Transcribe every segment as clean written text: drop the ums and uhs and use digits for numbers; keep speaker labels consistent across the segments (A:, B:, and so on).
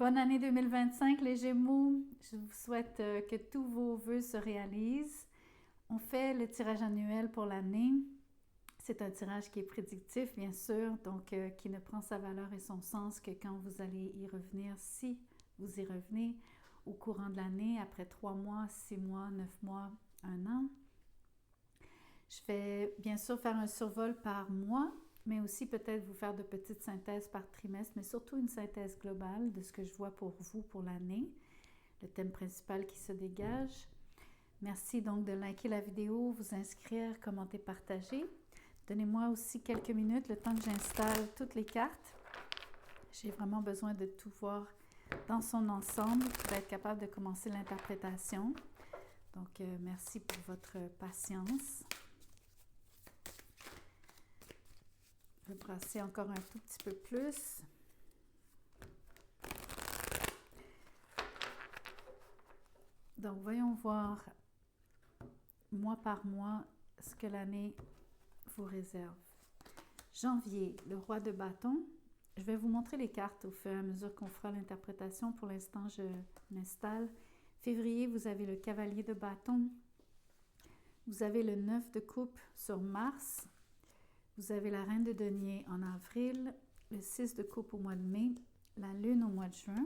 A: Bonne année 2025, les Gémeaux. Je vous souhaite que tous vos vœux se réalisent. On fait le tirage annuel pour l'année. C'est un tirage qui est prédictif, bien sûr, donc qui ne prend sa valeur et son sens que quand vous allez y revenir, si vous y revenez au courant de l'année, après 3 mois, 6 mois, 9 mois, 1 an. Je vais bien sûr faire un survol par mois, mais aussi peut-être vous faire de petites synthèses par trimestre, mais surtout une synthèse globale de ce que je vois pour vous pour l'année, le thème principal qui se dégage. Merci donc de liker la vidéo, vous inscrire, commenter, partager. Donnez-moi aussi quelques minutes, le temps que j'installe toutes les cartes. J'ai vraiment besoin de tout voir dans son ensemble pour être capable de commencer l'interprétation. Donc, merci pour votre patience. Je vais brasser encore un tout petit peu plus. Donc, voyons voir mois par mois ce que l'année vous réserve. Janvier, le roi de bâton. Je vais vous montrer les cartes au fur et à mesure qu'on fera l'interprétation. Pour l'instant, je m'installe. Février, vous avez le cavalier de bâton. Vous avez le 9 de coupe sur Mars. Vous avez la reine de denier en avril, le 6 de coupe au mois de mai, la lune au mois de juin,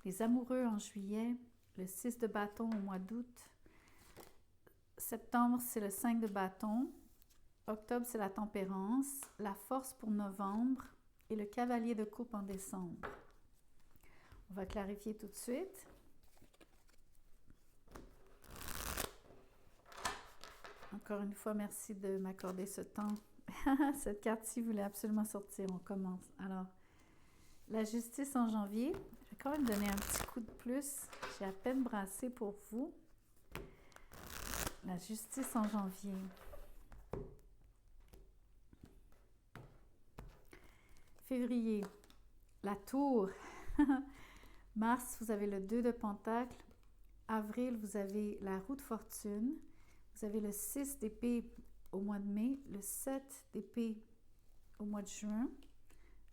A: les amoureux en juillet, le 6 de bâton au mois d'août, septembre c'est le 5 de bâton, octobre c'est la tempérance, la force pour novembre et le cavalier de coupe en décembre. On va clarifier tout de suite. Encore une fois, merci de m'accorder ce temps. Cette carte-ci voulait absolument sortir. On commence. Alors, la justice en janvier. Je vais quand même donner un petit coup de plus. J'ai à peine brassé pour vous. La justice en janvier. Février. La tour. Mars, vous avez le 2 de pentacle. Avril, vous avez la roue de fortune. Vous avez le 6 d'épée au mois de mai, le 7 d'épée au mois de juin,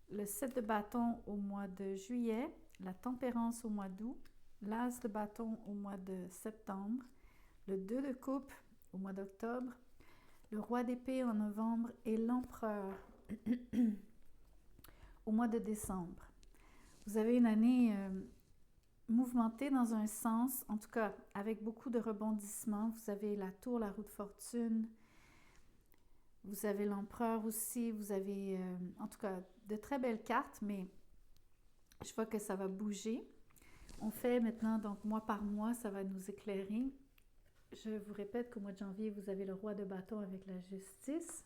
A: le 7 de bâton au mois de juillet, la tempérance au mois d'août, l'as de bâton au mois de septembre, le 2 de coupe au mois d'octobre, le roi d'épée en novembre et l'empereur au mois de décembre. Vous avez une année mouvementée dans un sens, en tout cas avec beaucoup de rebondissements. Vous avez la tour, la roue de fortune, vous avez l'empereur aussi, vous avez en tout cas de très belles cartes, mais je vois que ça va bouger. On fait maintenant, donc mois par mois, ça va nous éclairer. Je vous répète qu'au mois de janvier, vous avez le roi de bâton avec la justice.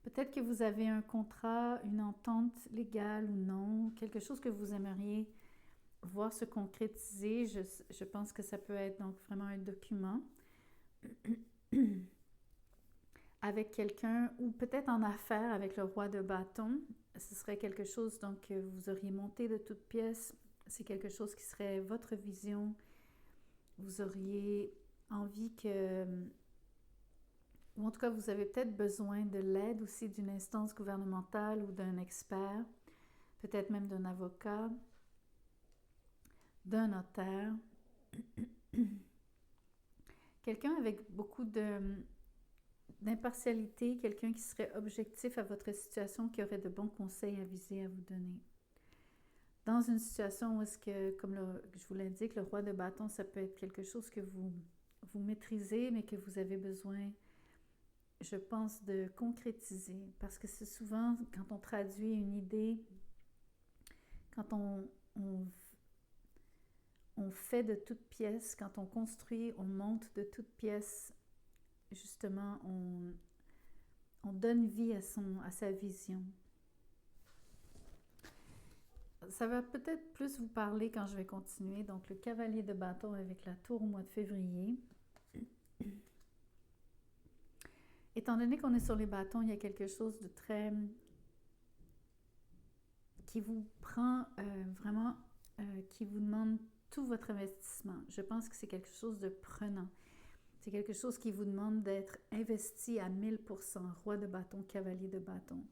A: Peut-être que vous avez un contrat, une entente légale ou non, quelque chose que vous aimeriez voir se concrétiser. Je pense que ça peut être donc vraiment un document avec quelqu'un ou peut-être en affaires avec le roi de bâton. Ce serait quelque chose donc que vous auriez monté de toutes pièces. C'est quelque chose qui serait votre vision. Vous auriez envie que... ou en tout cas, vous avez peut-être besoin de l'aide aussi d'une instance gouvernementale ou d'un expert, peut-être même d'un avocat, d'un notaire. Quelqu'un avec beaucoup d'impartialité, quelqu'un qui serait objectif à votre situation, qui aurait de bons conseils avisés à vous donner. Dans une situation où est-ce que, comme je vous l'indique, le roi de bâton, ça peut être quelque chose que vous maîtrisez, mais que vous avez besoin, je pense, de concrétiser. Parce que c'est souvent, quand on traduit une idée, quand on fait de toutes pièces, quand on construit, on monte de toutes pièces, justement, on donne vie à sa vision. Ça va peut-être plus vous parler quand je vais continuer. Donc, le cavalier de bâton avec la tour au mois de février. Étant donné qu'on est sur les bâtons, il y a quelque chose de très... qui vous prend vraiment, qui vous demande tout votre investissement. Je pense que c'est quelque chose de prenant. C'est quelque chose qui vous demande d'être investi à 1000%. Roi de bâton, cavalier de bâton.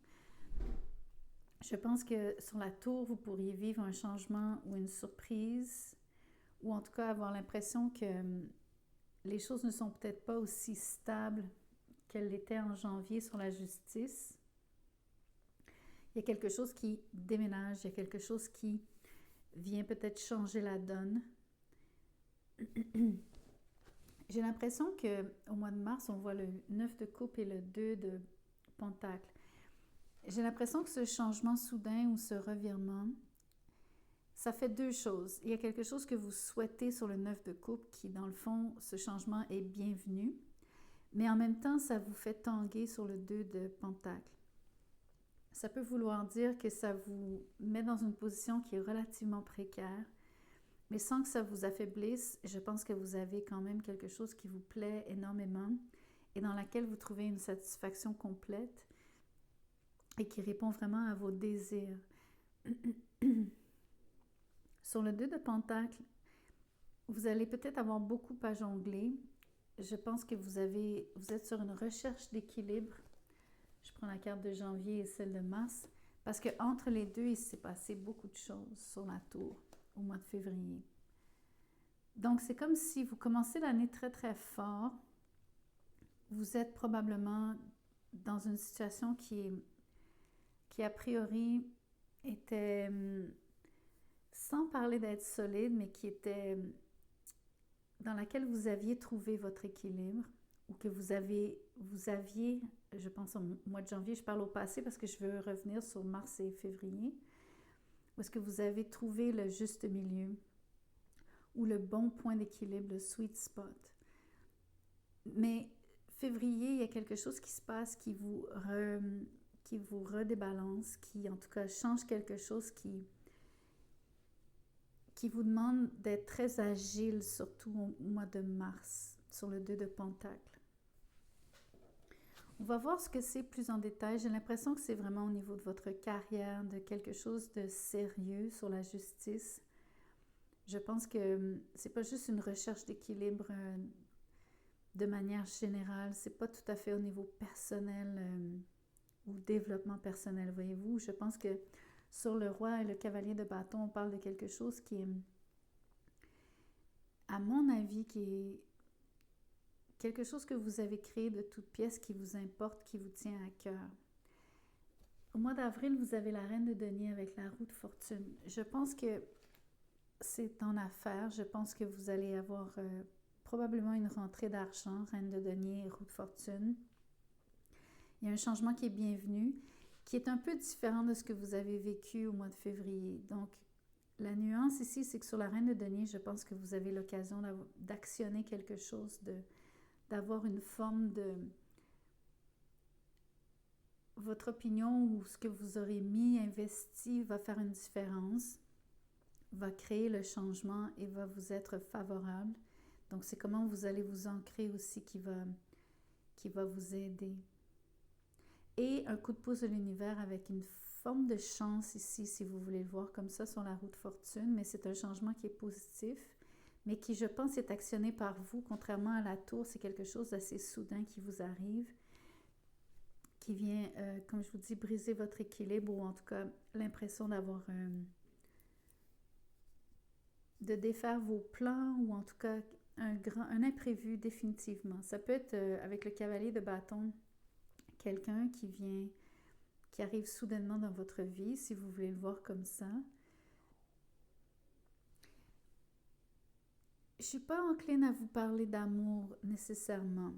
A: Je pense que sur la tour, vous pourriez vivre un changement ou une surprise, ou en tout cas avoir l'impression que les choses ne sont peut-être pas aussi stables qu'elles l'étaient en janvier sur la justice. Il y a quelque chose qui déménage, il y a quelque chose qui vient peut-être changer la donne. J'ai l'impression qu'au mois de mars, on voit le 9 de coupe et le 2 de pentacle. J'ai l'impression que ce changement soudain ou ce revirement, ça fait deux choses. Il y a quelque chose que vous souhaitez sur le 9 de coupe qui, dans le fond, ce changement est bienvenu, mais en même temps, ça vous fait tanguer sur le 2 de pentacle. Ça peut vouloir dire que ça vous met dans une position qui est relativement précaire, mais sans que ça vous affaiblisse. Je pense que vous avez quand même quelque chose qui vous plaît énormément et dans laquelle vous trouvez une satisfaction complète et qui répond vraiment à vos désirs. Sur le 2 de pentacle, vous allez peut-être avoir beaucoup à jongler. Je pense que vous êtes sur une recherche d'équilibre. Je prends la carte de janvier et celle de mars, parce qu'entre les deux, il s'est passé beaucoup de choses sur la tour au mois de février. Donc, c'est comme si vous commencez l'année très, très fort. Vous êtes probablement dans une situation qui a priori était, sans parler d'être solide, mais qui était dans laquelle vous aviez trouvé votre équilibre ou que vous aviez, je pense au mois de janvier, je parle au passé parce que je veux revenir sur mars et février, où est-ce que vous avez trouvé le juste milieu ou le bon point d'équilibre, le sweet spot. Mais février, il y a quelque chose qui se passe qui vous redébalance, qui en tout cas change quelque chose, qui vous demande d'être très agile, surtout au mois de mars, sur le 2 de pentacle. On va voir ce que c'est plus en détail. J'ai l'impression que c'est vraiment au niveau de votre carrière, de quelque chose de sérieux sur la justice. Je pense que c'est pas juste une recherche d'équilibre de manière générale. C'est pas tout à fait au niveau personnel ou développement personnel, voyez-vous. Je pense que sur le roi et le cavalier de bâton, on parle de quelque chose qui est, à mon avis, qui est quelque chose que vous avez créé de toutes pièces, qui vous importe, qui vous tient à cœur. Au mois d'avril, vous avez la reine de denier avec la roue de fortune. Je pense que c'est en affaires. Je pense que vous allez avoir probablement une rentrée d'argent, reine de denier et roue de fortune. Il y a un changement qui est bienvenu, qui est un peu différent de ce que vous avez vécu au mois de février. Donc, la nuance ici, c'est que sur la reine de denier, je pense que vous avez l'occasion d'actionner quelque chose, d'avoir une forme de... Votre opinion ou ce que vous aurez mis, investi, va faire une différence, va créer le changement et va vous être favorable. Donc, c'est comment vous allez vous ancrer aussi qui va vous aider. Et un coup de pouce de l'univers avec une forme de chance ici, si vous voulez le voir comme ça sur la roue de fortune, mais c'est un changement qui est positif, mais qui, je pense, est actionné par vous. Contrairement à la tour, c'est quelque chose d'assez soudain qui vous arrive, qui vient, comme je vous dis, briser votre équilibre ou en tout cas l'impression d'avoir de défaire vos plans ou en tout cas un imprévu définitivement. Ça peut être avec le cavalier de bâton, quelqu'un qui arrive soudainement dans votre vie, si vous voulez le voir comme ça. Je ne suis pas encline à vous parler d'amour nécessairement.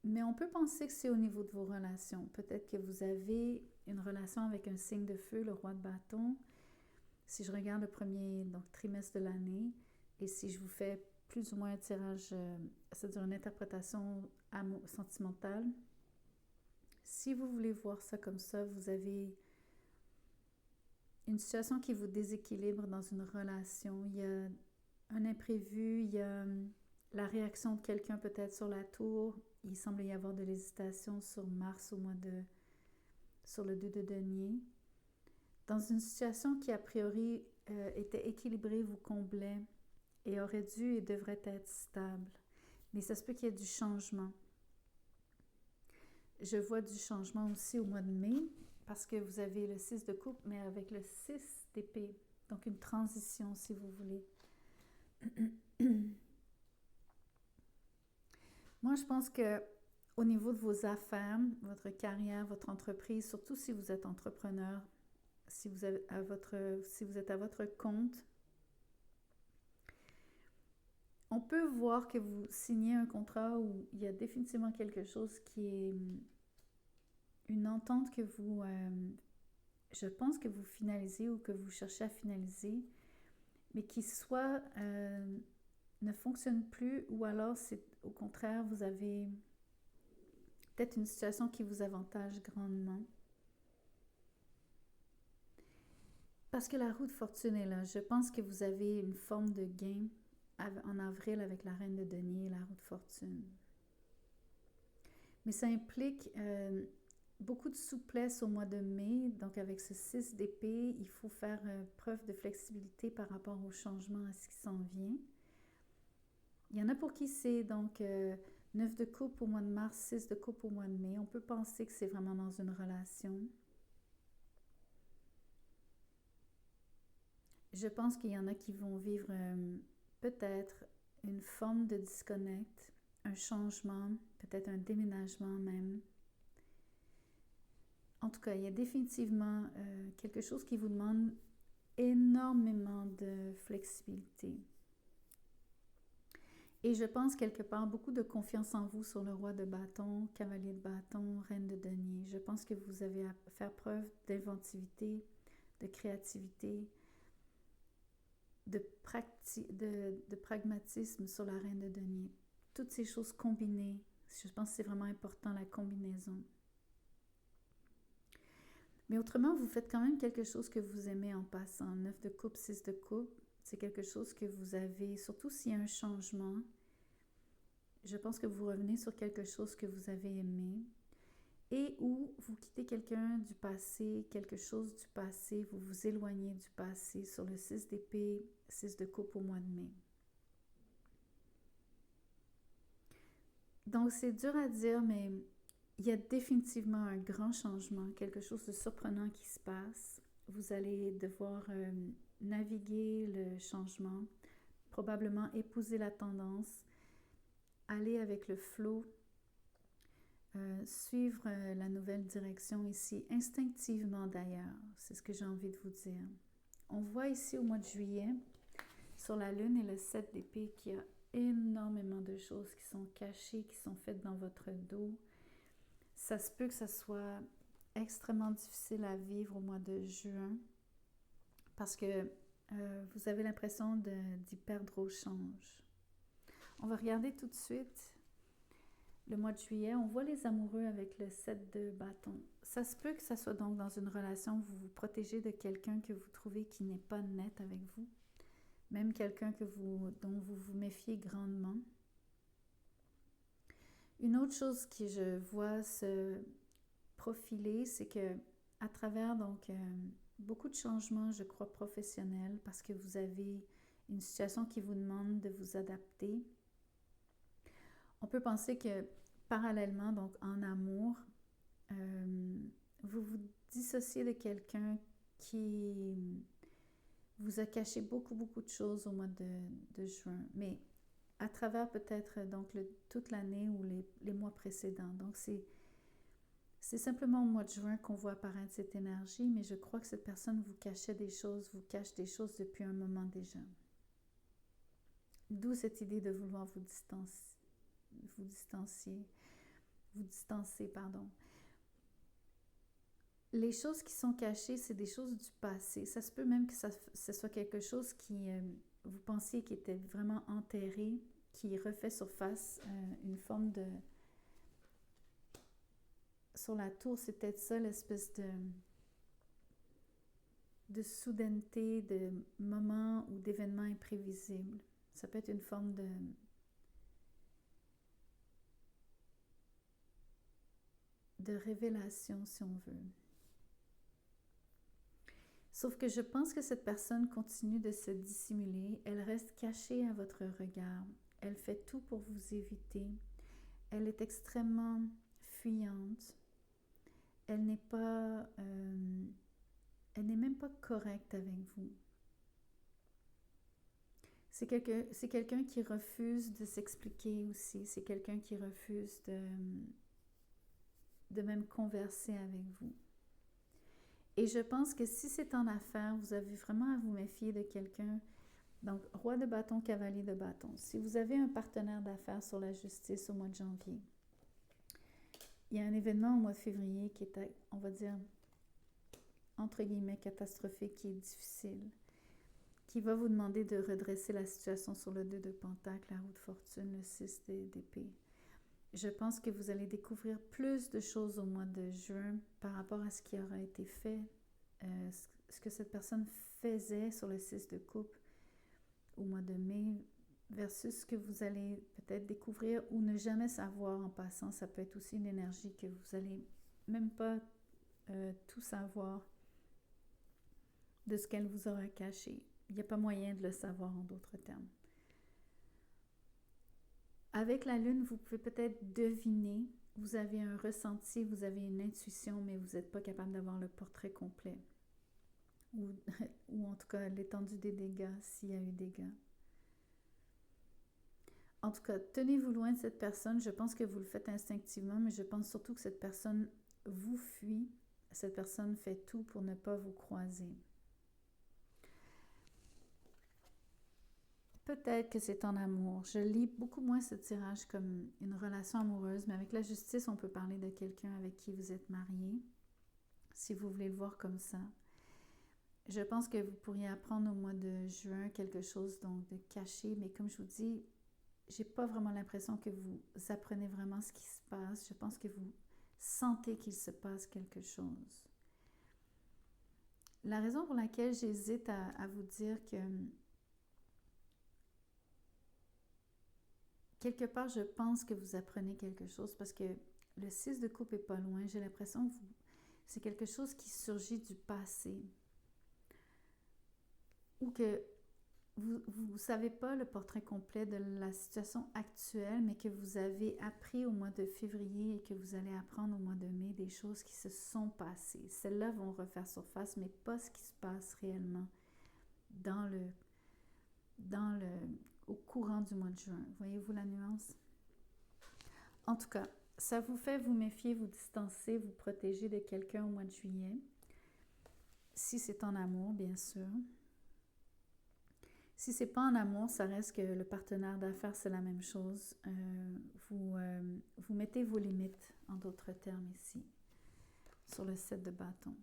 A: Mais on peut penser que c'est au niveau de vos relations. Peut-être que vous avez une relation avec un signe de feu, le roi de bâton. Si je regarde le premier trimestre de l'année et si je vous fais plus ou moins un tirage, c'est-à-dire une interprétation sentimentale, si vous voulez voir ça comme ça, vous avez une situation qui vous déséquilibre dans une relation. Il y a un imprévu, il y a la réaction de quelqu'un peut-être sur la tour. Il semble y avoir de l'hésitation sur mars sur le 2 de denier. Dans une situation qui a priori était équilibrée, vous comblait et aurait dû et devrait être stable. Mais ça se peut qu'il y ait du changement. Je vois du changement aussi au mois de mai, parce que vous avez le 6 de coupe, mais avec le 6 d'épée. Donc, une transition, si vous voulez. Moi, je pense que au niveau de vos affaires, votre carrière, votre entreprise, surtout si vous êtes entrepreneur, si vous êtes à votre compte, on peut voir que vous signez un contrat où il y a définitivement quelque chose qui est une entente que vous, je pense que vous finalisez ou que vous cherchez à finaliser, mais qui soit ne fonctionne plus, ou alors c'est au contraire, vous avez peut-être une situation qui vous avantage grandement. Parce que la roue de fortune est là. Je pense que vous avez une forme de gain en avril avec la reine de denier et la roue de fortune. Mais ça implique beaucoup de souplesse au mois de mai. Donc avec ce 6 d'épée, il faut faire preuve de flexibilité par rapport au changement, à ce qui s'en vient. Il y en a pour qui c'est donc 9 de coupe au mois de mars, 6 de coupe au mois de mai. On peut penser que c'est vraiment dans une relation. Je pense qu'il y en a qui vont vivre peut-être une forme de disconnect, un changement, peut-être un déménagement même. En tout cas, il y a définitivement quelque chose qui vous demande énormément de flexibilité. Et je pense quelque part beaucoup de confiance en vous sur le roi de bâton, cavalier de bâton, reine de denier. Je pense que vous avez à faire preuve d'inventivité, de créativité, de pragmatisme sur la reine de denier. Toutes ces choses combinées, je pense que c'est vraiment important, la combinaison. Mais autrement, vous faites quand même quelque chose que vous aimez en passant. 9 de coupe, 6 de coupe, c'est quelque chose que vous avez, surtout s'il y a un changement. Je pense que vous revenez sur quelque chose que vous avez aimé. Et où vous quittez quelqu'un du passé, quelque chose du passé, vous vous éloignez du passé sur le 6 d'épée, 6 de coupe au mois de mai. Donc c'est dur à dire, mais il y a définitivement un grand changement, quelque chose de surprenant qui se passe. Vous allez devoir naviguer le changement, probablement épouser la tendance, aller avec le flot, suivre la nouvelle direction ici, instinctivement d'ailleurs. C'est ce que j'ai envie de vous dire. On voit ici au mois de juillet, sur la lune et le 7 d'épée, qu'il y a énormément de choses qui sont cachées, qui sont faites dans votre dos. Ça se peut que ça soit extrêmement difficile à vivre au mois de juin parce que vous avez l'impression d'y perdre au change. On va regarder tout de suite le mois de juillet. On voit les amoureux avec le 7 de bâton. Ça se peut que ça soit donc dans une relation où vous vous protégez de quelqu'un que vous trouvez qui n'est pas net avec vous, même quelqu'un dont vous vous méfiez grandement. Une autre chose que je vois se profiler, c'est que à travers donc beaucoup de changements, je crois, professionnels, parce que vous avez une situation qui vous demande de vous adapter. On peut penser que parallèlement, donc en amour, vous vous dissociez de quelqu'un qui vous a caché beaucoup de choses au mois de juin, mais à travers peut-être donc toute l'année ou les mois précédents. Donc c'est simplement au mois de juin qu'on voit apparaître cette énergie, mais je crois que cette personne vous cache des choses depuis un moment déjà. D'où cette idée de vouloir vous distancer, pardon. Les choses qui sont cachées, c'est des choses du passé. Ça se peut même que ce soit quelque chose qui, vous pensiez qui était vraiment enterré, qui refait surface, une forme de... Sur la tour, c'est peut-être ça, l'espèce de soudaineté, de moments ou d'événements imprévisibles. Ça peut être une forme de révélation, si on veut. Sauf que je pense que cette personne continue de se dissimuler. Elle reste cachée à votre regard. Elle fait tout pour vous éviter. Elle est extrêmement fuyante. Elle n'est même pas correcte avec vous. C'est quelqu'un qui refuse de s'expliquer aussi. C'est quelqu'un qui refuse de même converser avec vous. Et je pense que si c'est en affaires, vous avez vraiment à vous méfier de quelqu'un. Donc, roi de bâton, cavalier de bâton. Si vous avez un partenaire d'affaires sur la justice au mois de janvier, il y a un événement au mois de février qui est, on va dire, entre guillemets, catastrophique, qui est difficile, qui va vous demander de redresser la situation sur le 2 de Pentacle, la roue de fortune, le 6 d'épée. Je pense que vous allez découvrir plus de choses au mois de juin par rapport à ce qui aura été fait, ce que cette personne faisait sur le 6 de coupe au mois de mai, versus ce que vous allez peut-être découvrir ou ne jamais savoir en passant. Ça peut être aussi une énergie que vous n'allez même pas tout savoir de ce qu'elle vous aura caché. Il n'y a pas moyen de le savoir en d'autres termes. Avec la lune, vous pouvez peut-être deviner, vous avez un ressenti, vous avez une intuition, mais vous n'êtes pas capable d'avoir le portrait complet. Ou en tout cas l'étendue des dégâts, s'il y a eu dégâts. En tout cas, tenez-vous loin de cette personne. Je pense que vous le faites instinctivement, mais je pense surtout que cette personne vous fuit. Cette personne fait tout pour ne pas vous croiser. Peut-être que c'est en amour. Je lis beaucoup moins ce tirage comme une relation amoureuse, mais avec la justice, on peut parler de quelqu'un avec qui vous êtes marié, si vous voulez le voir comme ça. Je pense que vous pourriez apprendre au mois de juin quelque chose donc de caché, mais comme je vous dis, j'ai pas vraiment l'impression que vous apprenez vraiment ce qui se passe. Je pense que vous sentez qu'il se passe quelque chose. La raison pour laquelle j'hésite à vous dire que quelque part, je pense que vous apprenez quelque chose parce que le 6 de coupe est pas loin. J'ai l'impression que c'est quelque chose qui surgit du passé. Ou que vous ne savez pas le portrait complet de la situation actuelle, mais que vous avez appris au mois de février et que vous allez apprendre au mois de mai des choses qui se sont passées. Celles-là vont refaire surface, mais pas ce qui se passe réellement au courant du mois de juin. Voyez-vous la nuance? En tout cas, ça vous fait vous méfier, vous distancer, vous protéger de quelqu'un au mois de juillet. Si c'est en amour, bien sûr. Si c'est pas en amour, ça reste que le partenaire d'affaires, c'est la même chose. Vous mettez vos limites, en d'autres termes ici, sur le 7 de bâton.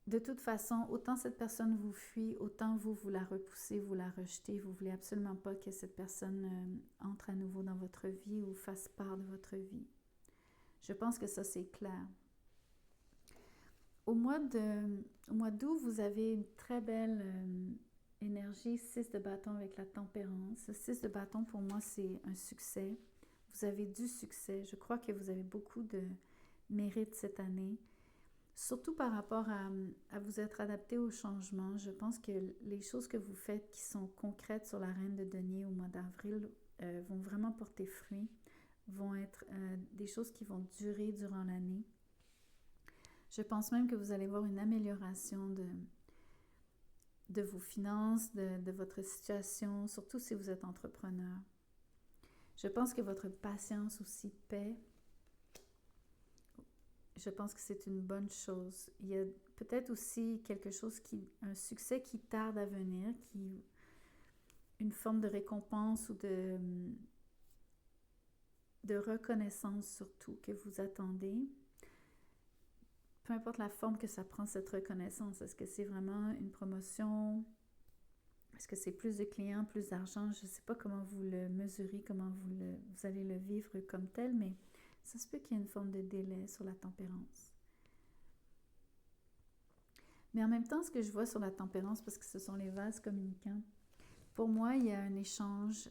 A: De toute façon, autant cette personne vous fuit, autant vous la repoussez, vous la rejetez. Vous voulez absolument pas que cette personne entre à nouveau dans votre vie ou fasse part de votre vie. Je pense que ça, c'est clair. Au mois d'août, vous avez une très belle énergie 6 de bâton avec la tempérance. Le 6 de bâton, pour moi, c'est un succès. Vous avez du succès. Je crois que vous avez beaucoup de mérite cette année. Surtout par rapport à vous être adapté au changement. Je pense que les choses que vous faites qui sont concrètes sur la reine de denier au mois d'avril vont vraiment porter fruit, vont être des choses qui vont durer durant l'année. Je pense même que vous allez voir une amélioration de vos finances, de votre situation, surtout si vous êtes entrepreneur. Je pense que votre patience aussi paie. Je pense que c'est une bonne chose. Il y a peut-être aussi un succès qui tarde à venir, une forme de récompense ou de reconnaissance surtout que vous attendez. Peu importe la forme que ça prend, cette reconnaissance. Est-ce que c'est vraiment une promotion? Est-ce que c'est plus de clients, plus d'argent? Je ne sais pas comment vous le mesurez, comment vous allez le vivre comme tel, mais ça se peut qu'il y ait une forme de délai sur la tempérance. Mais en même temps, ce que je vois sur la tempérance, parce que ce sont les vases communicants, pour moi, il y a un échange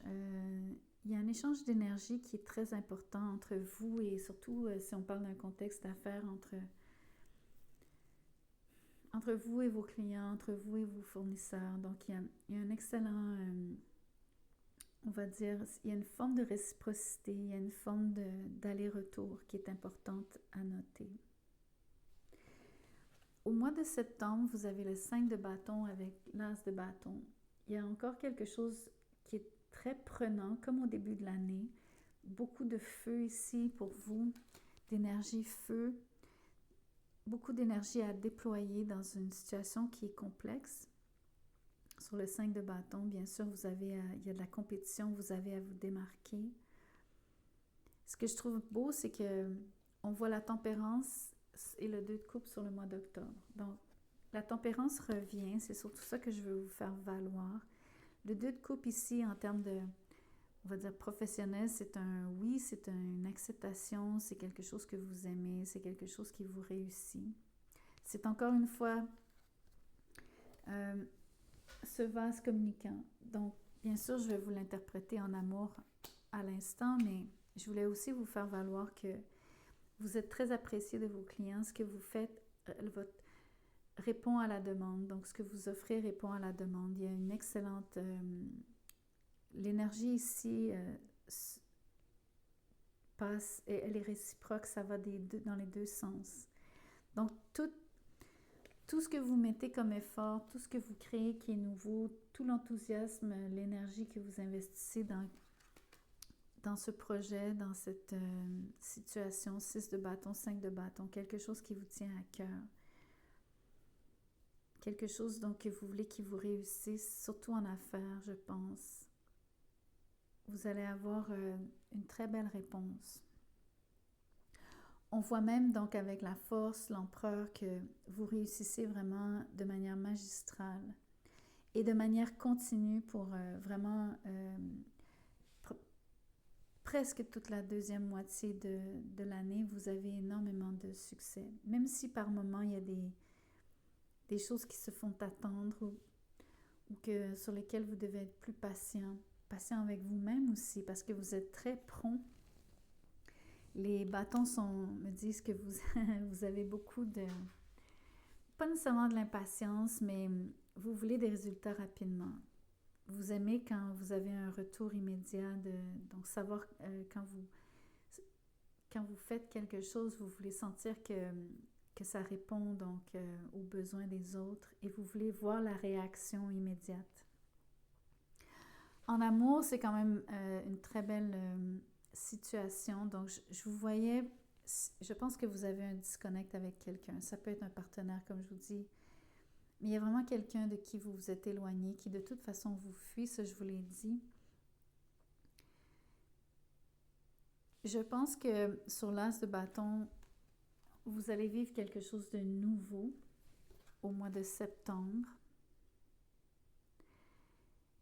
A: d'énergie qui est très important entre vous et surtout, si on parle d'un contexte d'affaires, entre vous et vos clients, entre vous et vos fournisseurs. Donc, il y a un excellent... on va dire, il y a une forme de réciprocité, il y a une forme d'aller-retour qui est importante à noter. Au mois de septembre, vous avez le 5 de bâton avec l'as de bâton. Il y a encore quelque chose qui est très prenant, comme au début de l'année. Beaucoup de feu ici pour vous, d'énergie feu, beaucoup d'énergie à déployer dans une situation qui est complexe. Sur le 5 de bâton, bien sûr, il y a de la compétition, vous avez à vous démarquer. Ce que je trouve beau, c'est que on voit la tempérance et le 2 de coupe sur le mois d'octobre. Donc, la tempérance revient, c'est surtout ça que je veux vous faire valoir. Le 2 de coupe ici, en termes de, on va dire, professionnel, c'est un oui, c'est une acceptation, c'est quelque chose que vous aimez, c'est quelque chose qui vous réussit. C'est encore une fois ce vase communicant. Donc, bien sûr, je vais vous l'interpréter en amour à l'instant, mais je voulais aussi vous faire valoir que vous êtes très apprécié de vos clients. Ce que vous faites répond à la demande. Donc, ce que vous offrez répond à la demande. Il y a une excellente... l'énergie ici passe, et elle est réciproque, ça va dans les deux sens. Donc, tout ce que vous mettez comme effort, tout ce que vous créez qui est nouveau, tout l'enthousiasme, l'énergie que vous investissez dans ce projet, dans cette situation, 6 de bâton, 5 de bâton, quelque chose qui vous tient à cœur. Quelque chose donc que vous voulez qui vous réussisse, surtout en affaires, je pense. Vous allez avoir une très belle réponse. On voit même donc avec la force, l'empereur, que vous réussissez vraiment de manière magistrale et de manière continue pour vraiment presque toute la deuxième moitié de l'année, vous avez énormément de succès. Même si par moments, il y a des choses qui se font attendre ou sur lesquelles vous devez être plus patient avec vous-même aussi, parce que vous êtes très prompt. Les bâtons me disent que vous avez beaucoup pas nécessairement de l'impatience, mais vous voulez des résultats rapidement. Vous aimez quand vous avez un retour immédiat, donc savoir quand vous faites quelque chose, vous voulez sentir que ça répond donc aux besoins des autres et vous voulez voir la réaction immédiate. En amour, c'est quand même une très belle situation. Donc, je vous voyais, je pense que vous avez un disconnect avec quelqu'un. Ça peut être un partenaire, comme je vous dis, mais il y a vraiment quelqu'un de qui vous vous êtes éloigné, qui de toute façon vous fuit, ça je vous l'ai dit. Je pense que sur l'as de bâton, vous allez vivre quelque chose de nouveau au mois de septembre.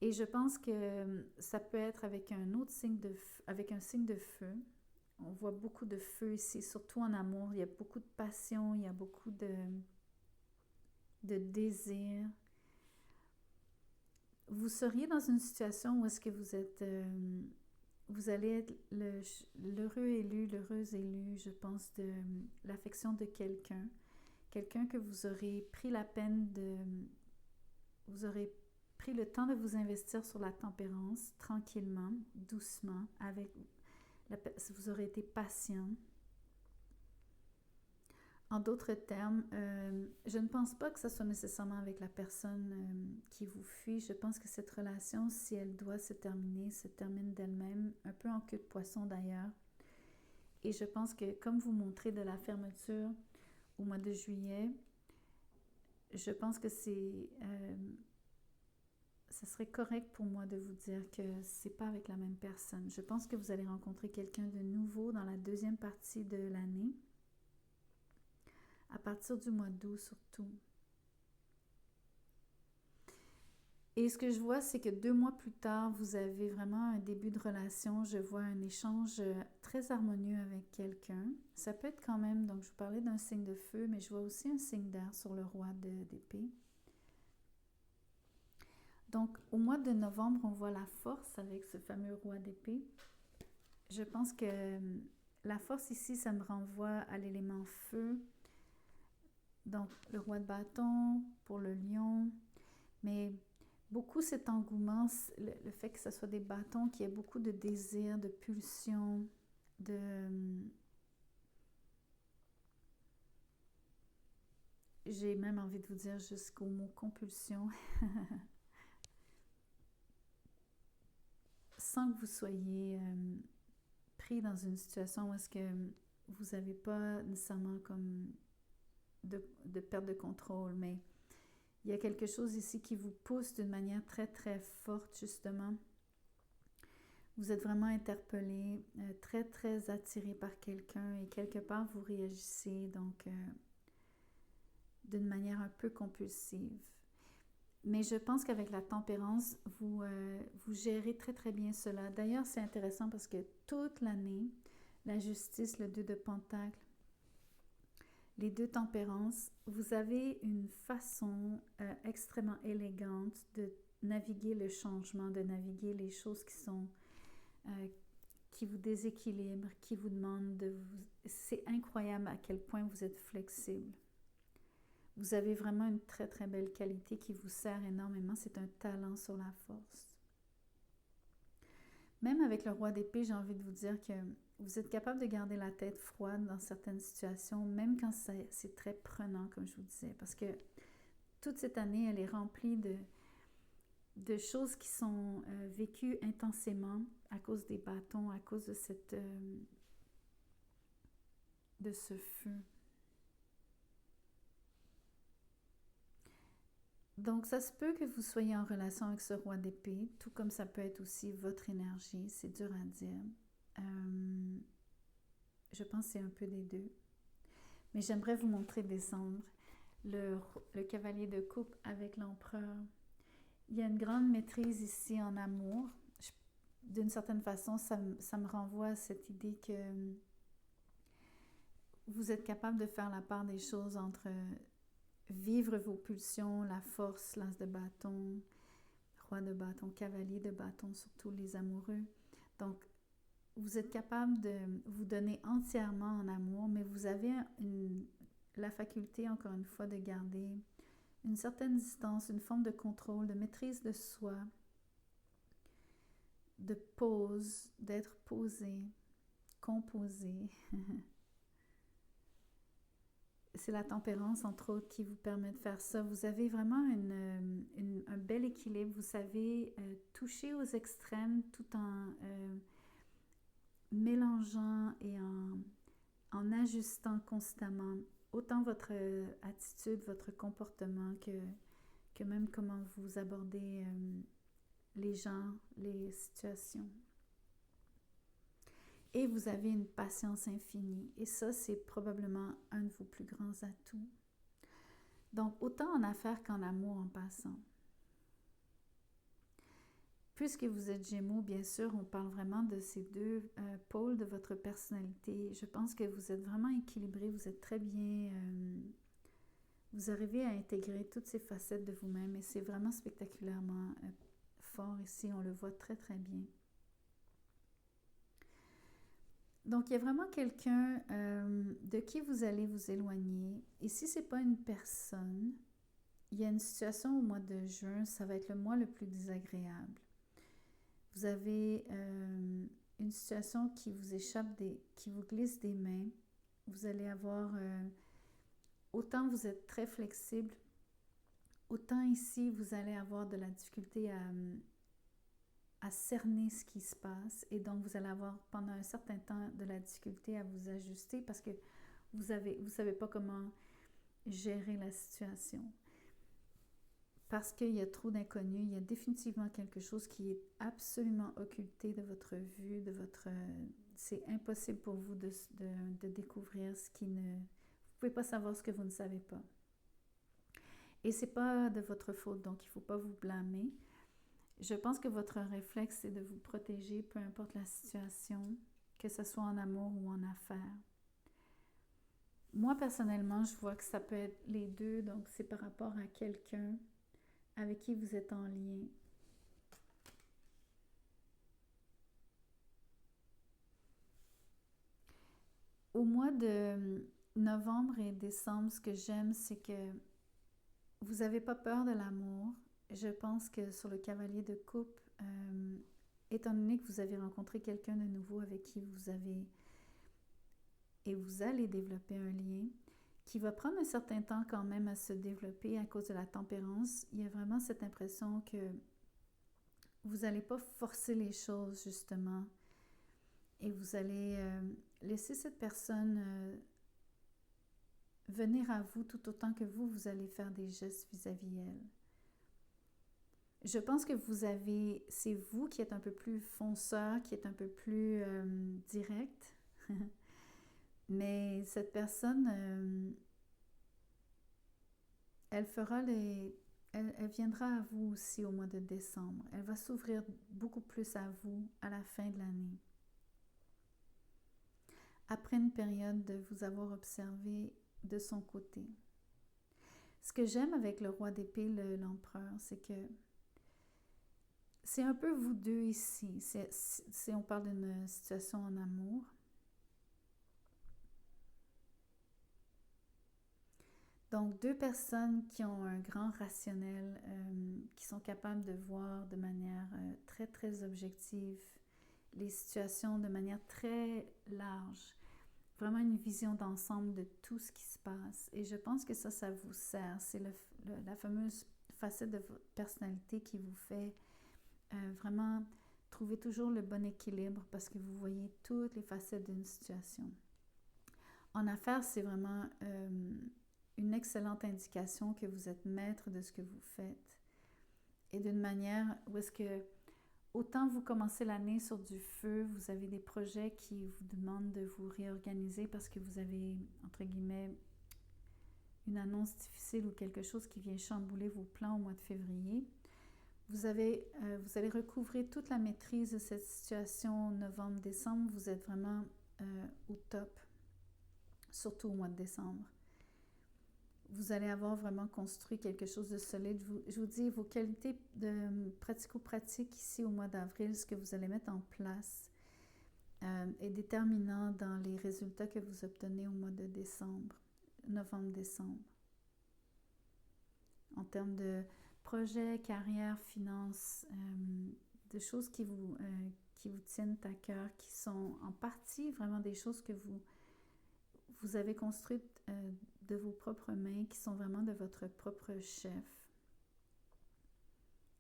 A: Et je pense que ça peut être avec un autre signe avec un signe de feu. On voit beaucoup de feu ici, surtout en amour. Il y a beaucoup de passion, il y a beaucoup de désir. Vous seriez dans une situation où est-ce que vous allez être l'heureux élu, l'heureuse élue, je pense, de l'affection de quelqu'un. Quelqu'un que vous aurez pris la peine vous aurez pris le temps de vous investir sur la tempérance, tranquillement, doucement, vous aurez été patient. En d'autres termes, je ne pense pas que ce soit nécessairement avec la personne qui vous fuit. Je pense que cette relation, si elle doit se termine d'elle-même, un peu en queue de poisson d'ailleurs. Et je pense que comme vous montrez de la fermeture au mois de juillet, je pense que ça serait correct pour moi de vous dire que c'est pas avec la même personne. Je pense que vous allez rencontrer quelqu'un de nouveau dans la deuxième partie de l'année. À partir du mois d'août surtout. Et ce que je vois, c'est que 2 mois plus tard, vous avez vraiment un début de relation. Je vois un échange très harmonieux avec quelqu'un. Ça peut être quand même, donc je vous parlais d'un signe de feu, mais je vois aussi un signe d'air sur le roi d'épée. Donc au mois de novembre, on voit la force avec ce fameux roi d'épée. Je pense que la force ici, ça me renvoie à l'élément feu. Donc, le roi de bâton pour le lion. Mais beaucoup cet engouement, le fait que ce soit des bâtons, qu'il y ait beaucoup de désir, de pulsion, de... J'ai même envie de vous dire jusqu'au mot compulsion, sans que vous soyez pris dans une situation où est-ce que vous n'avez pas nécessairement comme de perte de contrôle, mais il y a quelque chose ici qui vous pousse d'une manière très très forte justement. Vous êtes vraiment interpellé, très très attiré par quelqu'un et quelque part vous réagissez donc d'une manière un peu compulsive. Mais je pense qu'avec la tempérance, vous gérez très très bien cela. D'ailleurs, c'est intéressant parce que toute l'année, la justice, le 2 de Pentacle, les 2 tempérances, vous avez une façon extrêmement élégante de naviguer le changement, de naviguer les choses qui vous déséquilibrent, qui vous demandent de vous... C'est incroyable à quel point vous êtes flexible. Vous avez vraiment une très très belle qualité qui vous sert énormément. C'est un talent sur la force. Même avec le roi d'épée, j'ai envie de vous dire que vous êtes capable de garder la tête froide dans certaines situations, même quand c'est très prenant, comme je vous disais. Parce que toute cette année, elle est remplie de choses qui sont vécues intensément à cause des bâtons, à cause de ce feu. Donc, ça se peut que vous soyez en relation avec ce roi d'épée, tout comme ça peut être aussi votre énergie, c'est dur à dire. Je pense que c'est un peu des deux. Mais j'aimerais vous montrer décembre, le cavalier de coupe avec l'empereur. Il y a une grande maîtrise ici en amour. D'une certaine façon, ça me renvoie à cette idée que vous êtes capable de faire la part des choses entre vivre vos pulsions, la force, l'as de bâton, roi de bâton, cavalier de bâton, surtout les amoureux. Donc, vous êtes capable de vous donner entièrement en amour, mais vous avez la faculté, encore une fois, de garder une certaine distance, une forme de contrôle, de maîtrise de soi, de pause, d'être posé, composé. C'est la tempérance, entre autres, qui vous permet de faire ça. Vous avez vraiment un bel équilibre. Vous savez toucher aux extrêmes tout en mélangeant et en ajustant constamment autant votre attitude, votre comportement que même comment vous abordez les gens, les situations. Et vous avez une patience infinie. Et ça, c'est probablement un de vos plus grands atouts. Donc, autant en affaires qu'en amour en passant. Puisque vous êtes Gémeaux, bien sûr, on parle vraiment de ces deux pôles de votre personnalité. Je pense que vous êtes vraiment équilibré, vous êtes très bien... vous arrivez à intégrer toutes ces facettes de vous-même et c'est vraiment spectaculairement fort ici, on le voit très très bien. Donc, il y a vraiment quelqu'un de qui vous allez vous éloigner. Et si ce n'est pas une personne, il y a une situation au mois de juin, ça va être le mois le plus désagréable. Vous avez une situation qui vous échappe, qui vous glisse des mains. Vous allez avoir... autant vous êtes très flexible, autant ici, vous allez avoir de la difficulté à cerner ce qui se passe et donc vous allez avoir pendant un certain temps de la difficulté à vous ajuster parce que vous savez pas comment gérer la situation. Parce qu'il y a trop d'inconnus, il y a définitivement quelque chose qui est absolument occulté de votre vue, c'est impossible pour vous de découvrir ce qui ne... Vous pouvez pas savoir ce que vous ne savez pas. Et c'est pas de votre faute, donc il faut pas vous blâmer. Je pense que votre réflexe, c'est de vous protéger, peu importe la situation, que ce soit en amour ou en affaires. Moi, personnellement, je vois que ça peut être les deux, donc c'est par rapport à quelqu'un avec qui vous êtes en lien. Au mois de novembre et décembre, ce que j'aime, c'est que vous n'avez pas peur de l'amour, je pense que sur le cavalier de coupe, étant donné que vous avez rencontré quelqu'un de nouveau avec qui vous allez développer un lien, qui va prendre un certain temps quand même à se développer à cause de la tempérance, il y a vraiment cette impression que vous n'allez pas forcer les choses, justement, et vous allez laisser cette personne venir à vous tout autant que vous allez faire des gestes vis-à-vis elle. Je pense que c'est vous qui êtes un peu plus fonceur, qui êtes un peu plus direct, mais cette personne, elle viendra à vous aussi au mois de décembre. Elle va s'ouvrir beaucoup plus à vous à la fin de l'année. Après une période de vous avoir observé de son côté. Ce que j'aime avec le roi d'épée, l'empereur, c'est que c'est un peu vous deux ici. Si on parle d'une situation en amour. Donc, deux personnes qui ont un grand rationnel, qui sont capables de voir de manière très, très objective les situations de manière très large. Vraiment une vision d'ensemble de tout ce qui se passe. Et je pense que ça vous sert. C'est la fameuse facette de votre personnalité qui vous fait vraiment trouver toujours le bon équilibre parce que vous voyez toutes les facettes d'une situation. En affaires, c'est vraiment une excellente indication que vous êtes maître de ce que vous faites et d'une manière où est-ce que autant vous commencez l'année sur du feu, vous avez des projets qui vous demandent de vous réorganiser parce que vous avez, entre guillemets, une annonce difficile ou quelque chose qui vient chambouler vos plans au mois de février. Vous allez recouvrer toute la maîtrise de cette situation novembre-décembre. Vous êtes vraiment au top, surtout au mois de décembre. Vous allez avoir vraiment construit quelque chose de solide. Je vous dis, vos qualités de pratico-pratique ici au mois d'avril, ce que vous allez mettre en place est déterminant dans les résultats que vous obtenez au mois de décembre, novembre-décembre. En termes de projets, carrière, finances, de choses qui vous tiennent à cœur, qui sont en partie vraiment des choses que vous avez construites de vos propres mains, qui sont vraiment de votre propre chef,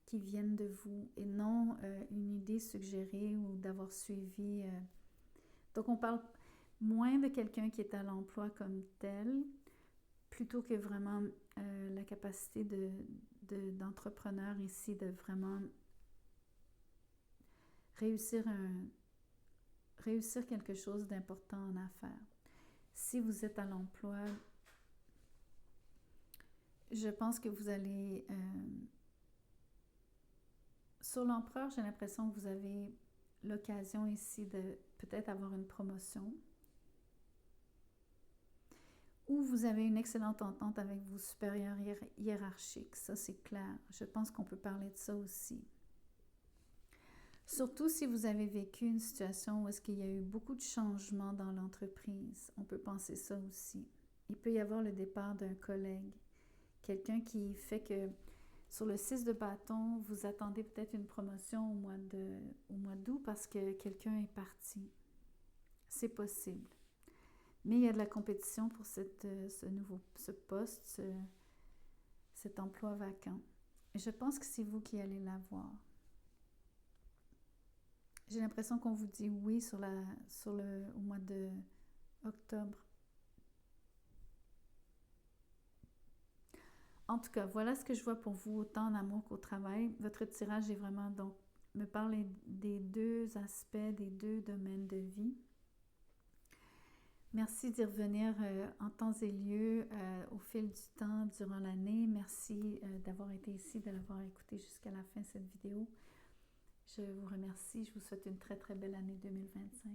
A: qui viennent de vous et non une idée suggérée ou d'avoir suivi. Donc, on parle moins de quelqu'un qui est à l'emploi comme tel, plutôt que vraiment la capacité d'entrepreneur ici de vraiment réussir quelque chose d'important en affaires. Si vous êtes à l'emploi, je pense que vous allez... sur l'empereur, j'ai l'impression que vous avez l'occasion ici de peut-être avoir une promotion ou vous avez une excellente entente avec vos supérieurs hiérarchiques. Ça, c'est clair. Je pense qu'on peut parler de ça aussi. Surtout si vous avez vécu une situation où est-ce qu'il y a eu beaucoup de changements dans l'entreprise. On peut penser ça aussi. Il peut y avoir le départ d'un collègue. Quelqu'un qui fait que sur le 6 de bâton, vous attendez peut-être une promotion au mois d'août parce que quelqu'un est parti. C'est possible. Mais il y a de la compétition pour ce poste, cet emploi vacant. Et je pense que c'est vous qui allez l'avoir. J'ai l'impression qu'on vous dit oui au mois de octobre. En tout cas, voilà ce que je vois pour vous, autant en amour qu'au travail. Votre tirage est vraiment, donc, me parle des deux aspects, des deux domaines de vie. Merci d'y revenir en temps et lieu, au fil du temps, durant l'année. Merci d'avoir été ici, de l'avoir écouté jusqu'à la fin de cette vidéo. Je vous remercie. Je vous souhaite une très, très belle année 2025.